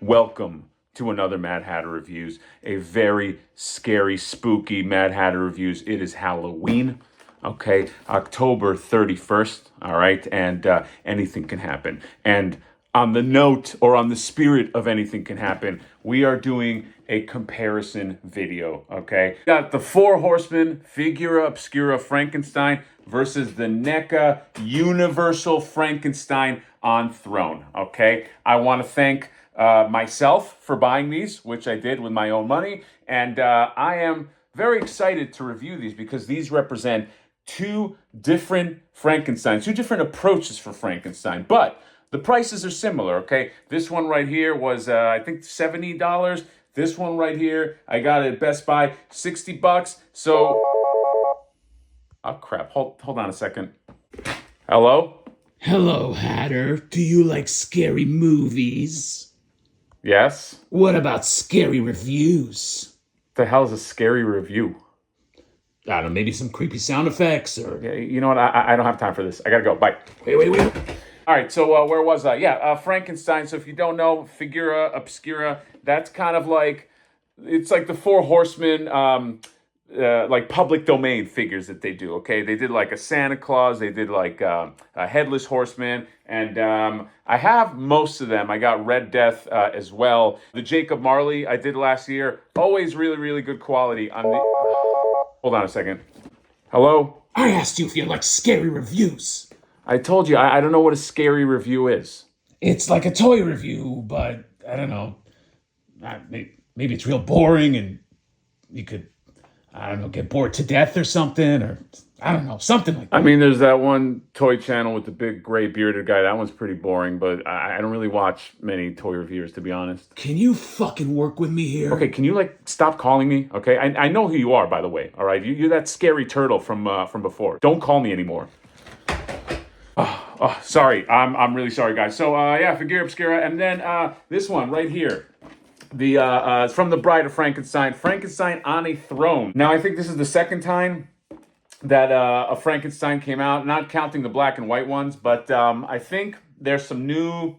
welcome to another Mad Hatter Reviews, a very scary, spooky Mad Hatter Reviews. It is Halloween, okay, October 31st, all right, and anything can happen. And on the note, or on the spirit of anything can happen, we are doing a comparison video, okay? We got the Four Horsemen Figura Obscura Frankenstein versus the NECA Universal Frankenstein on Throne, okay? I want to thank myself for buying these, which I did with my own money, and I am very excited to review these because these represent two different Frankensteins, two different approaches for Frankenstein, but the prices are similar, okay? This one right here was, I think, $70. This one right here, I got it at Best Buy, $60. So, oh crap, hold on a second. Hello? Hello, Hatter. Do you like scary movies? Yes? What about scary reviews? The hell is a scary review? I don't know, maybe some creepy sound effects or... Yeah, you know what, I don't have time for this. I gotta go, bye. Wait. All right, so where was I? Yeah, Frankenstein. So if you don't know, Figura Obscura, that's kind of like, it's like the Four Horsemen, like public domain figures that they do, okay? They did like a Santa Claus, they did like a Headless Horseman, and I have most of them. I got Red Death as well. The Jacob Marley I did last year, always really, really good quality. On the... Hold on a second. Hello? I asked you if you like scary reviews. I told you, I don't know what a scary review is. It's like a toy review, but I don't know. Maybe it's real boring and you could, I don't know, get bored to death or something, or I don't know, something like that. I mean, there's that one toy channel with the big gray bearded guy. That one's pretty boring, but I don't really watch many toy reviewers, to be honest. Can you fucking work with me here? Okay, can you like stop calling me? Okay, I know who you are, by the way. All right, you're that scary turtle from before. Don't call me anymore. Oh, sorry. I'm really sorry, guys. So, yeah, Figura Obscura. And then this one right here. It's from The Bride of Frankenstein. Frankenstein on a Throne. Now, I think this is the second time that a Frankenstein came out, not counting the black and white ones, but I think there's some new...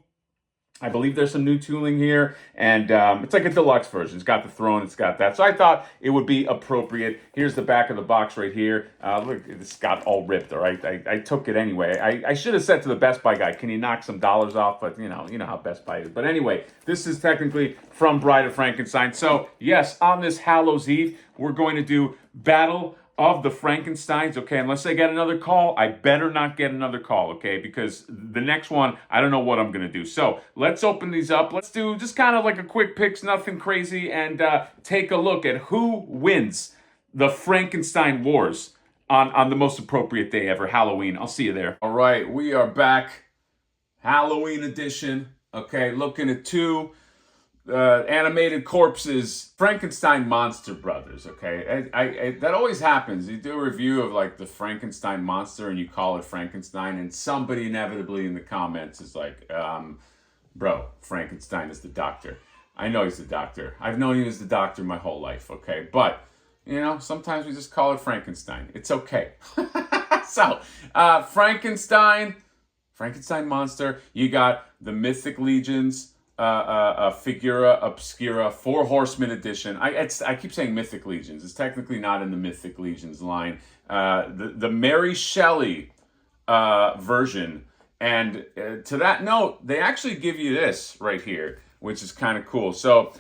I believe there's some new tooling here, and it's like a deluxe version. It's got the throne, it's got that. So I thought it would be appropriate. Here's the back of the box right here. Look, it's got all ripped, all right? I took it anyway. I should have said to the Best Buy guy, can you knock some dollars off? But you know how Best Buy is. But anyway, this is technically from Bride of Frankenstein. So yes, on this Hallows Eve, we're going to do Battle of the Frankensteins, okay? Unless I get another call, I better not get another call, okay? Because the next one, I don't know what I'm gonna do. So let's open these up. Let's do just kind of like a quick picks, nothing crazy, and take a look at who wins the Frankenstein Wars on the most appropriate day ever, Halloween. I'll see you there. All right, we are back. Halloween edition, okay? Looking at two animated corpses, Frankenstein Monster Brothers, okay? I that always happens. You do a review of like the Frankenstein monster and you call it Frankenstein, and somebody inevitably in the comments is like, bro, Frankenstein is the doctor. I know he's the doctor. I've known he was the doctor my whole life, okay? But, you know, sometimes we just call it Frankenstein. It's okay. So, Frankenstein monster, you got the Mythic Legions, Figura Obscura, Four Horsemen edition. I keep saying Mythic Legions. It's technically not in the Mythic Legions line. The Mary Shelley version. And to that note, they actually give you this right here, which is kind of cool. So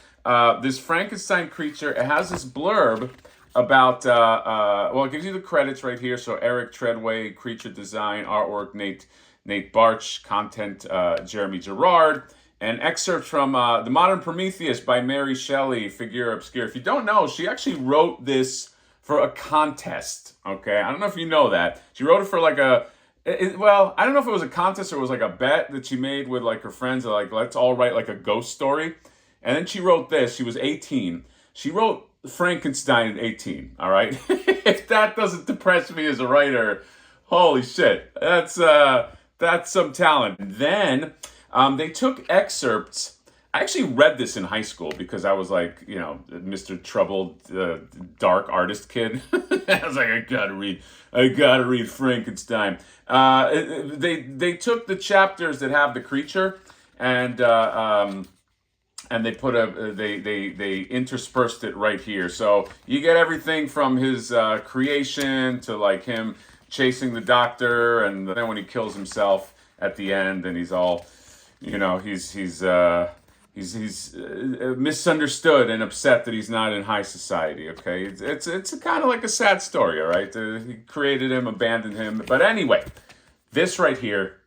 this Frankenstein creature, it has this blurb about, well, it gives you the credits right here. So Eric Treadway, creature design, artwork, Nate Barch, content, Jeremy Gerard. An excerpt from The Modern Prometheus by Mary Shelley, Figura Obscura. If you don't know, she actually wrote this for a contest, okay? I don't know if you know that. She wrote it for like well, I don't know if it was a contest or it was like a bet that she made with like her friends, like, let's all write like a ghost story. And then she wrote this. She was 18. She wrote Frankenstein at 18, all right? If that doesn't depress me as a writer, holy shit. That's some talent. And then... they took excerpts. I actually read this in high school because I was like, you know, Mr. Troubled, dark artist kid. I was like, I gotta read Frankenstein. They took the chapters that have the creature and and they put they interspersed it right here. So you get everything from his creation to like him chasing the doctor, and then when he kills himself at the end, and he's all, he's misunderstood and upset that he's not in high society. Okay, it's kind of like a sad story. All right, he created him, abandoned him, but anyway, this right here,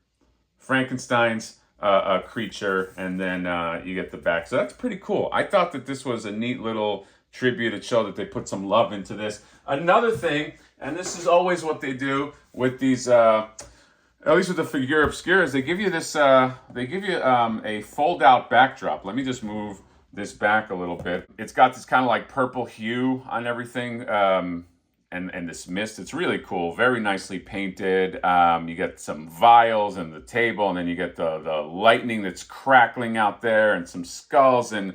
Frankenstein's a creature, and then you get the back. So that's pretty cool. I thought that this was a neat little tribute. It showed that they put some love into this. Another thing, and this is always what they do with these, at least with the Figura Obscura, is they give you this, a fold-out backdrop. Let me just move this back a little bit. It's got this kind of like purple hue on everything. And this mist, it's really cool, very nicely painted. You get some vials and the table, and then you get the lightning that's crackling out there, and some skulls, and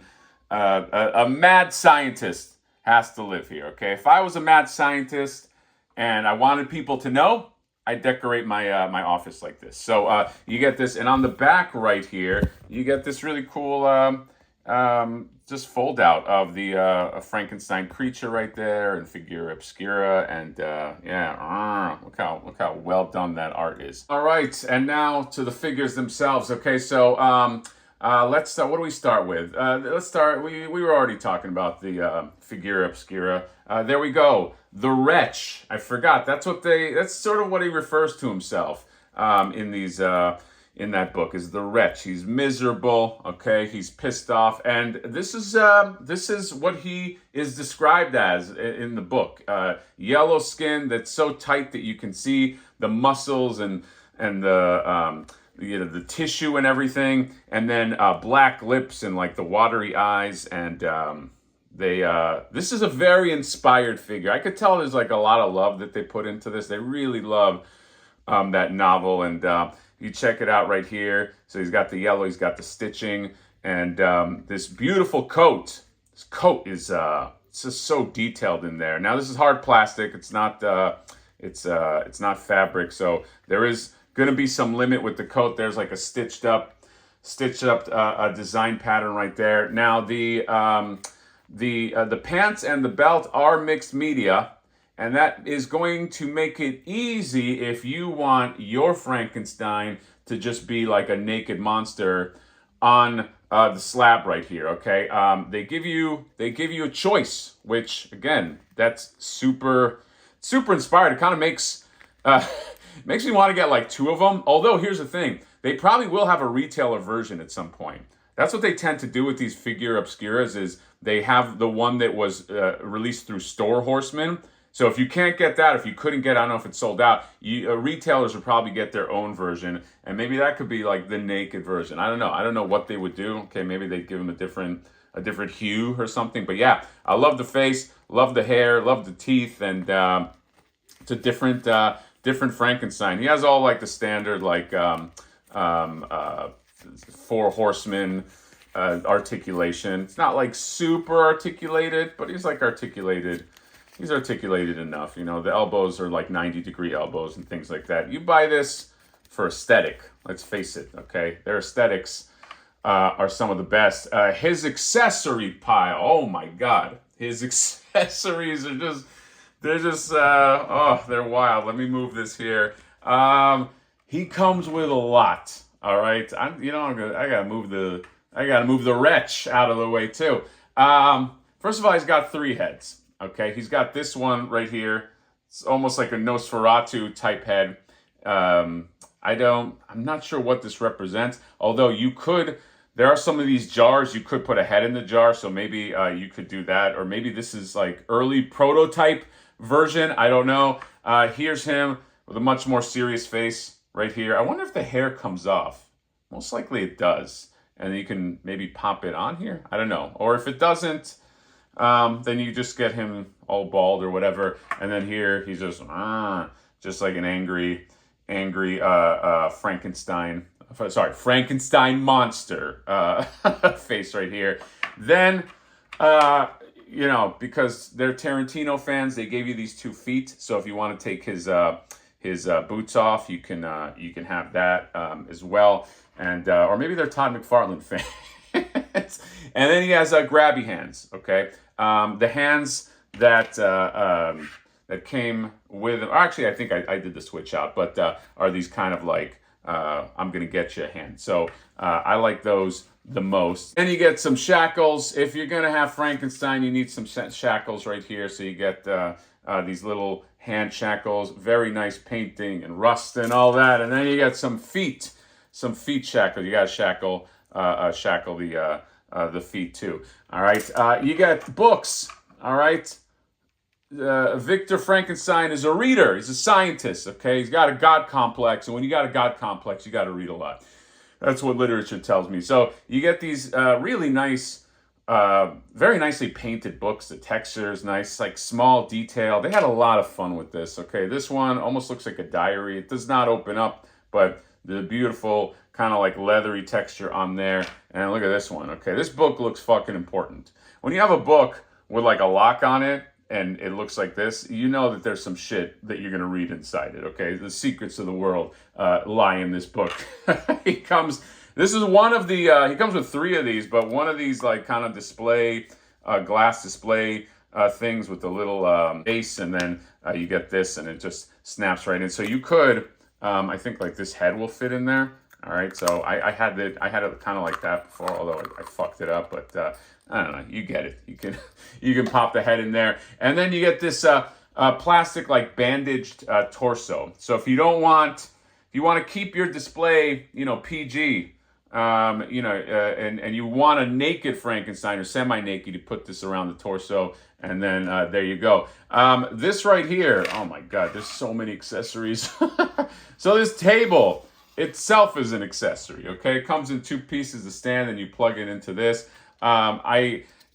a mad scientist has to live here, okay? If I was a mad scientist and I wanted people to know, I'd decorate my my office like this. So you get this, and on the back right here, you get this really cool just fold out of the Frankenstein creature right there, and Figura Obscura, and look how well done that art is. All right, and now to the figures themselves. Okay, so let's start. What do we start with? Let's start. We were already talking about the Figura Obscura. There we go. The Wretch. I forgot. That's sort of what he refers to himself in these. In that book is the Wretch. He's miserable, okay? He's pissed off, and this is what he is described as in the book. Yellow skin that's so tight that you can see the muscles and the tissue and everything, and then black lips and like the watery eyes, and this is a very inspired figure. I could tell there's like a lot of love that they put into this. They really love that novel, and you check it out right here. So he's got the yellow, he's got the stitching, and this beautiful coat. This coat is it's just so detailed in there. Now this is hard plastic. It's not fabric. So there is going to be some limit with the coat. There's like a stitched up design pattern right there. Now the pants and the belt are mixed media. And that is going to make it easy if you want your Frankenstein to just be like a naked monster on the slab right here. Okay, they give you a choice, which again, that's super inspired. It kind of makes me want to get like two of them. Although here's the thing, they probably will have a retailer version at some point. That's what they tend to do with these Figura Obscuras, is they have the one that was released through Store Horsemen. So if you can't get that, if you couldn't get, I don't know if it's sold out, retailers would probably get their own version, and maybe that could be like the naked version. I don't know. I don't know what they would do. Okay, maybe they'd give him a different hue or something. But yeah, I love the face, love the hair, love the teeth, and it's a different Frankenstein. He has all like the standard like 4 horsemen articulation. It's not like super articulated, but he's like articulated. He's articulated enough, the elbows are like 90-degree elbows and things like that. You buy this for aesthetic, let's face it, okay? Their aesthetics are some of the best. His accessory pile, oh my God. His accessories are they're wild. Let me move this here. He comes with a lot, all right? I gotta move the Wretch out of the way too. First of all, he's got 3 heads. Okay, he's got this one right here. It's almost like a Nosferatu type head. I'm not sure what this represents. Although there are some of these jars, you could put a head in the jar. So maybe you could do that. Or maybe this is like early prototype version. I don't know. Here's him with a much more serious face right here. I wonder if the hair comes off. Most likely it does. And you can maybe pop it on here. I don't know. Or if it doesn't, then you just get him all bald or whatever, and then here he's just like an angry Frankenstein monster face right here. Then because they're Tarantino fans, they gave you these 2 feet. So if you want to take his boots off, you can have that as well, and or maybe they're Todd McFarlane fans. And then he has grabby hands. Okay, the hands that that came with him. Actually, I think I did the switch out, but are these kind of like I'm gonna get you hand. So I like those the most. Then you get some shackles. If you're gonna have Frankenstein, you need some shackles right here. So you get these little hand shackles, very nice painting and rust and all that. And then you got some feet shackles. You got to shackle the feet too. All right. You got books. All right. Victor Frankenstein is a reader. He's a scientist. Okay. He's got a God complex, and when you got a God complex, you got to read a lot. That's what literature tells me. So you get these really nice, very nicely painted books. The texture is nice, like small detail. They had a lot of fun with this. Okay, this one almost looks like a diary. It does not open up, but the beautiful kind of like leathery texture on there. And look at this one. Okay, this book looks fucking important. When you have a book with like a lock on it, and it looks like this, you know that there's some shit that you're going to read inside it, okay? The secrets of the world lie in this book. This is one of the, he comes with 3 of these, but one of these like kind of display, glass display things with the little base, and then you get this, and it just snaps right in. So you could, I think like this head will fit in there. All right, so I had it kind of like that before, although I fucked it up, but I don't know. You get it. You can pop the head in there, and then you get this plastic like bandaged torso. So if you want to keep your display, PG, and you want a naked Frankenstein or semi-naked, you put this around the torso, and then there you go. This right here, oh my God, there's so many accessories. So this table itself is an accessory. Okay, it comes in 2 pieces, the stand, and you plug it into this.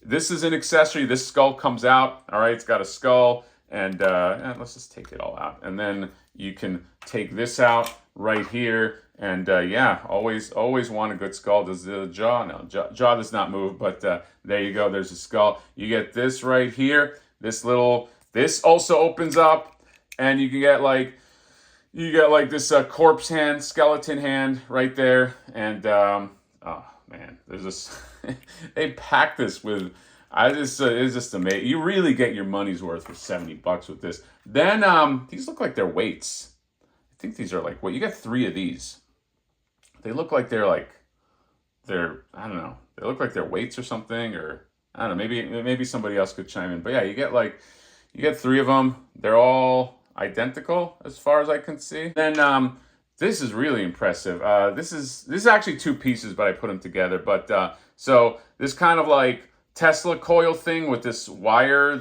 This is an accessory. This skull comes out. All right, it's got a skull, and let's just take it all out, and then you can take this out right here. And yeah, always want a good skull. Does the jaw? No, jaw does not move. But there you go. There's a skull. You get this right here. This also opens up, and you can get like this corpse hand, skeleton hand right there, and oh man, there's this. They pack this with. It's just amazing. You really get your money's worth for $70 with this. Then these look like they're weights. I think these are like, what, you get 3 of these. They look like they're I don't know. They look like they're weights or something, or I don't know. Maybe somebody else could chime in. But yeah, you get 3 of them. They're all identical as far as I can see. Then this is really impressive. This is actually 2 pieces, but I put them together. But so this kind of like Tesla coil thing with this wire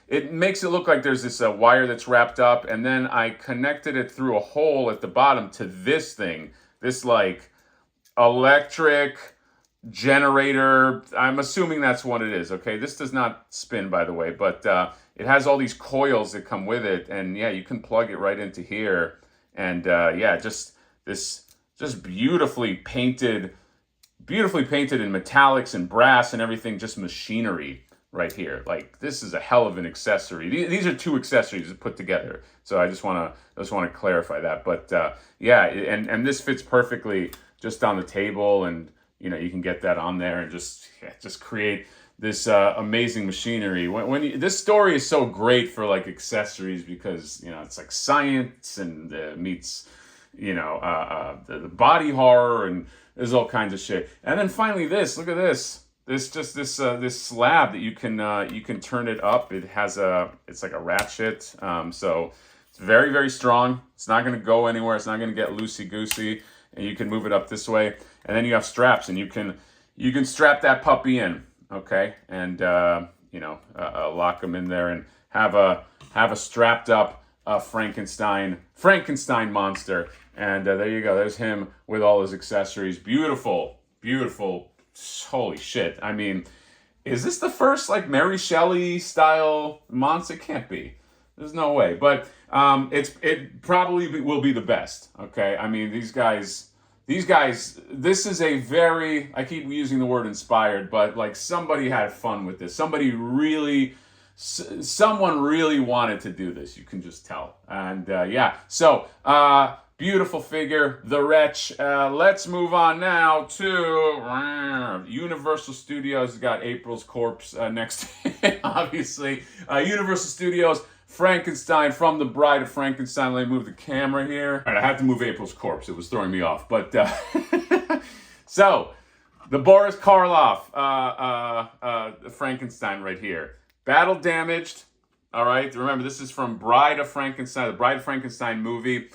it makes it look like there's this wire that's wrapped up, and then I connected it through a hole at the bottom to this thing, this like electric generator. I'm assuming that's what it is. Okay, this does not spin, by the way, but it has all these coils that come with it, and yeah, you can plug it right into here, and yeah, just beautifully painted in metallics and brass and everything, just machinery right here. Like, this is a hell of an accessory. These are 2 accessories put together. So I just want to clarify that. But yeah, and this fits perfectly just on the table, and you can get that on there and just create this amazing machinery. This story is so great for like accessories, because it's like science and meets the body horror, and there's all kinds of shit. And then finally this, look at this. This slab that you can turn it up. It's like a ratchet. So it's very, very strong. It's not going to go anywhere. It's not going to get loosey-goosey. And you can move it up this way. And then you have straps, and you can strap that puppy in, okay? And lock them in there and have a strapped up Frankenstein monster. And there you go. There's him with all his accessories. Beautiful, beautiful. Holy shit. I mean, is this the first like Mary Shelley style monster? It can't be. There's no way. But it probably will be the best. Okay. I mean, these guys, this is a very, I keep using the word inspired, but like somebody had fun with this. Someone really wanted to do this. You can just tell. And yeah. So Beautiful figure, the Wretch. Let's move on now to Universal Studios. Got April's corpse next to it, obviously. Universal Studios, Frankenstein from the Bride of Frankenstein. Let me move the camera here. All right, I had to move April's corpse. It was throwing me off. But so, the Boris Karloff Frankenstein right here. Battle damaged. All right, remember this is from Bride of Frankenstein, the Bride of Frankenstein movie.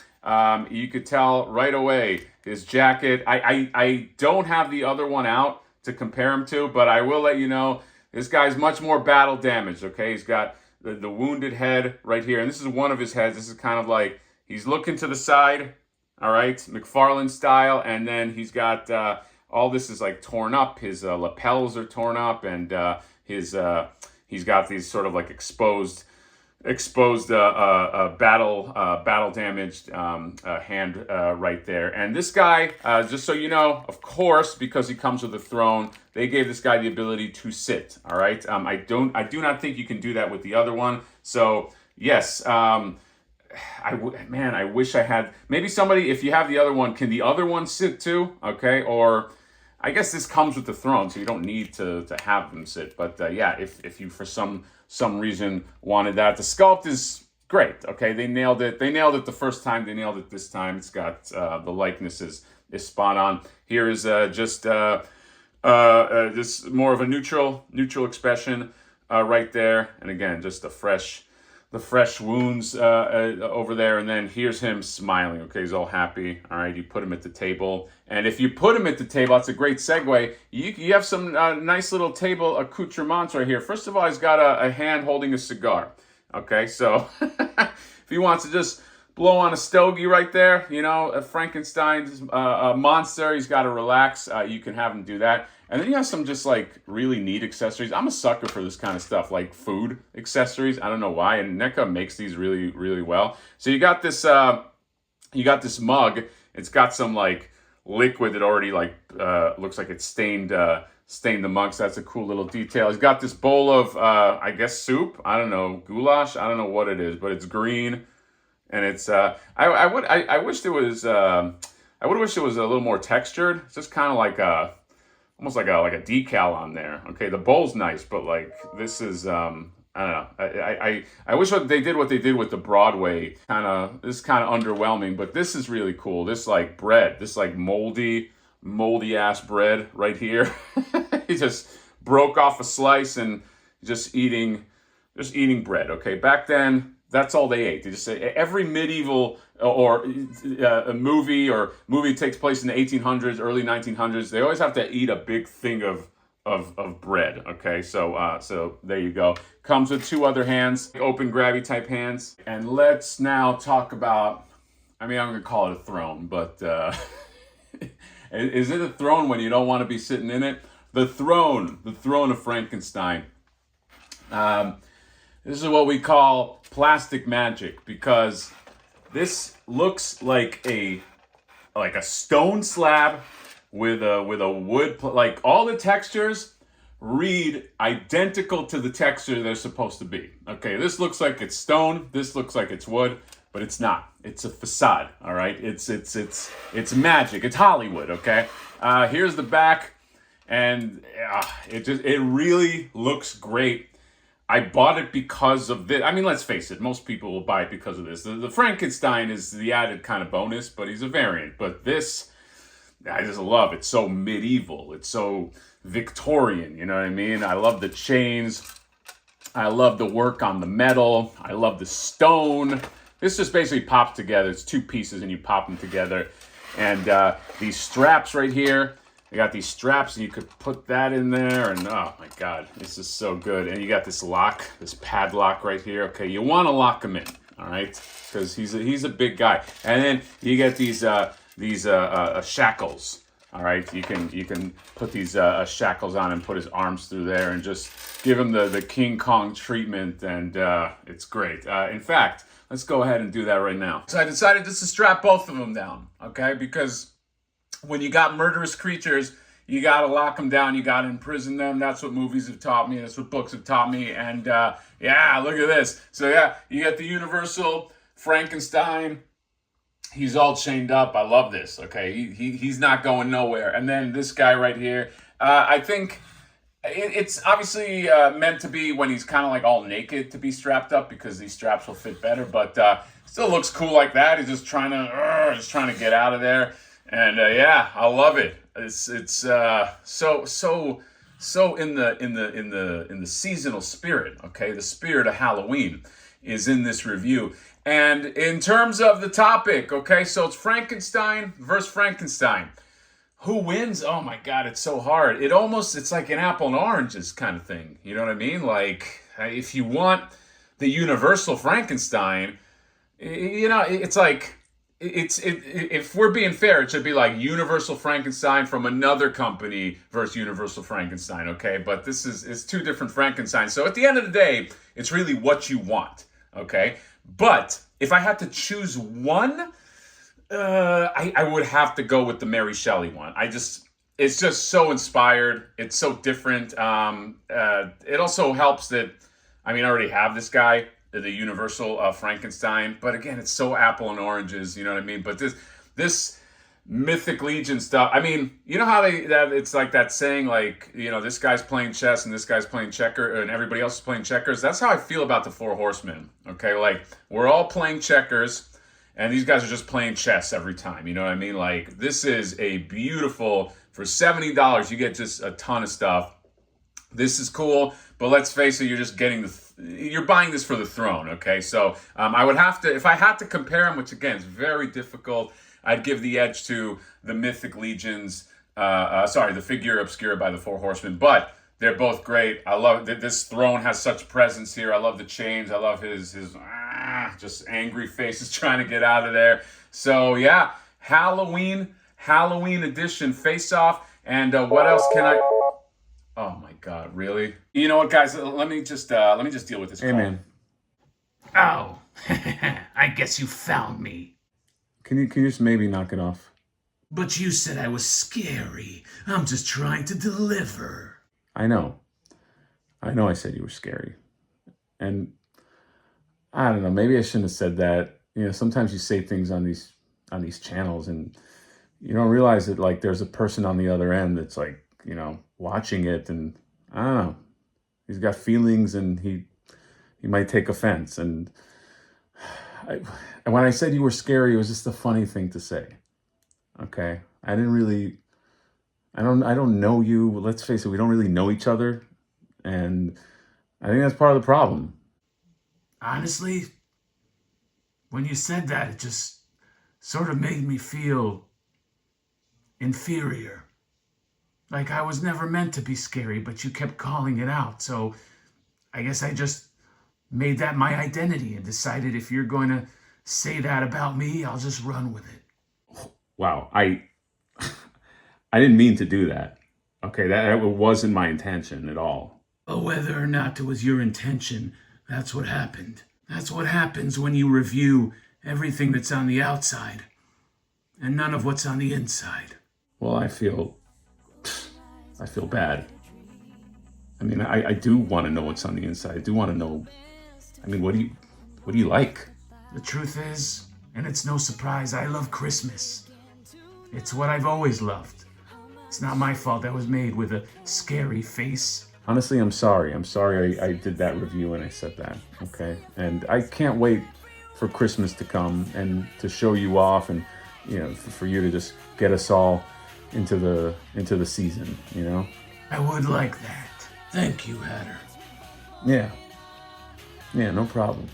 You could tell right away his jacket. I don't have the other one out to compare him to, but I will let you know this guy's much more battle damaged. Okay, he's got the wounded head right here, and this is one of his heads. This is kind of like he's looking to the side. All right, McFarlane style, and then he's got all this is like torn up. His lapels are torn up, and he's got these sort of like exposed battle damaged hand right there. And this guy, just so you know, of course, because he comes with a throne, they gave this guy the ability to sit. All right, I do not think you can do that with the other one. So yes, man, I wish I had maybe somebody. If you have the other one, can the other one sit too? Okay, or I guess this comes with the throne, so you don't need to have them sit. But yeah, if you for some reason wanted that, the sculpt is great. Okay, they nailed it. They nailed it the first time. They nailed it this time. It's got the likeness is spot on. Here is just more of a neutral expression right there, and again, just the fresh wounds over there, and then here's him smiling. Okay, he's all happy. All right, you put him at the table, and if you put him at the table, that's a great segue. You have some nice little table accoutrements right here. First of all, he's got a hand holding a cigar. Okay, so if he wants to just blow on a stogie right there, you know, a Frankenstein's monster, he's got to relax. You can have him do that. And then you have some just like really neat accessories. I'm a sucker for this kind of stuff, like food accessories. I don't know why, and NECA makes these really, really well. So you got this mug. It's got some like liquid that already like looks like it's stained the mug. So that's a cool little detail. He's got this bowl of I guess soup. I don't know, goulash. I don't know what it is, but it's green, and it's I wish there was I would wish it was a little more textured. It's just kind of like a almost like a decal on there. Okay, the bowl's nice, but like this is I don't know. I wish they did what they did with the Broadway. This is kind of underwhelming, but this is really cool. This like bread, this like moldy ass bread right here. He just broke off a slice and just eating bread. Okay, back then that's all they ate. They just say every medieval or a movie takes place in the 1800s, early 1900s. They always have to eat a big thing of bread. Okay, so there you go. Comes with two other hands, open grabby type hands. And let's now talk about. I mean, I'm gonna call it a throne, but is it a throne when you don't want to be sitting in it? The throne of Frankenstein. This is what we call plastic magic, because this looks like a stone slab with a wood, like all the textures read identical to the texture they're supposed to be. Okay, this looks like it's stone, this looks like it's wood, but it's not. It's a facade, all right? It's magic. It's Hollywood, okay? Here's the back, and it really looks great. I bought it because of this. I mean, let's face it, most people will buy it because of this. The Frankenstein is the added kind of bonus, but he's a variant. But this, I just love it. It's so medieval. It's so Victorian, you know what I mean? I love the chains. I love the work on the metal. I love the stone. This just basically pops together. It's two pieces and you pop them together. And these straps right here, I got these straps and you could put that in there, and oh my God, this is so good. And you got this lock, this padlock right here. Okay, you want to lock him in, all right? Because he's a big guy. And then you get these shackles, all right? You can put these shackles on and put his arms through there and just give him the King Kong treatment, and it's great. In fact, let's go ahead and do that right now. So I decided just to strap both of them down, okay? Because when you got murderous creatures, you got to lock them down. You got to imprison them. That's what movies have taught me. That's what books have taught me. And yeah, look at this. So yeah, you got the Universal Frankenstein He's all chained up. I love this. Okay, he's not going nowhere. And then this guy right here, I think it's obviously meant to be when he's kind of like all naked to be strapped up because these straps will fit better. But still looks cool like that. He's just trying to get out of there. And yeah, I love it. It's so in the seasonal spirit. Okay, the spirit of Halloween is in this review. And in terms of the topic, okay, so it's Frankenstein versus Frankenstein. Who wins? Oh my God, it's so hard. It's like an apple and oranges kind of thing. You know what I mean? Like, if you want the universal Frankenstein, it's like, if we're being fair, it should be like Universal Frankenstein from another company versus Universal Frankenstein, okay? But it's two different Frankensteins. So at the end of the day, it's really what you want, okay? But if I had to choose one, I would have to go with the Mary Shelley one. It's just so inspired. It's so different. It also helps that, I already have this guy, the Universal Frankenstein, but again, it's so apple and oranges, you know what I mean? But this Mythic Legion stuff, you know how it's like that saying, like, this guy's playing chess and this guy's playing checker and everybody else is playing checkers. That's how I feel about the Four Horsemen, okay? Like, we're all playing checkers and these guys are just playing chess every time, you know what I mean? Like, this is a beautiful, for $70, you get just a ton of stuff. This is cool, but let's face it, you're just getting you're buying this for the throne, okay? So I would have to, if I had to compare them, which again is very difficult, I'd give the edge to the Mythic Legions, the Figura Obscura by the Four Horsemen, but they're both great. I love that this throne has such presence here. I love the chains. I love his just angry faces trying to get out of there. So yeah, Halloween edition face-off. And what else can I... Oh my God, really? You know what, guys? Let me just deal with this call. Hey, man. Oh, I guess you found me. Can you just maybe knock it off? But you said I was scary. I'm just trying to deliver. I know I said you were scary. And I don't know, maybe I shouldn't have said that. Sometimes you say things on these channels and you don't realize that, like, there's a person on the other end that's like, watching it, and I don't know, he's got feelings and he might take offense. And when I said you were scary, it was just a funny thing to say. Okay, I don't know you. Let's face it, we don't really know each other, and I think that's part of the problem. Honestly, when you said that, it just sort of made me feel inferior. Like I was never meant to be scary, but you kept calling it out. So I guess I just made that my identity and decided if you're going to say that about me, I'll just run with it. Wow, I didn't mean to do that. Okay, that wasn't my intention at all. But whether or not it was your intention, that's what happened. That's what happens when you review everything that's on the outside and none of what's on the inside. Well, I feel bad. I do want to know what's on the inside. I do want to know. What do you like? The truth is, and it's no surprise, I love Christmas. It's what I've always loved. It's not my fault I was made with a scary face. Honestly, I'm sorry. I did that review and I said that, okay? And I can't wait for Christmas to come and to show you off and, for you to just get us all into the season, I would like that. Thank you, Hatter. Yeah, no problem.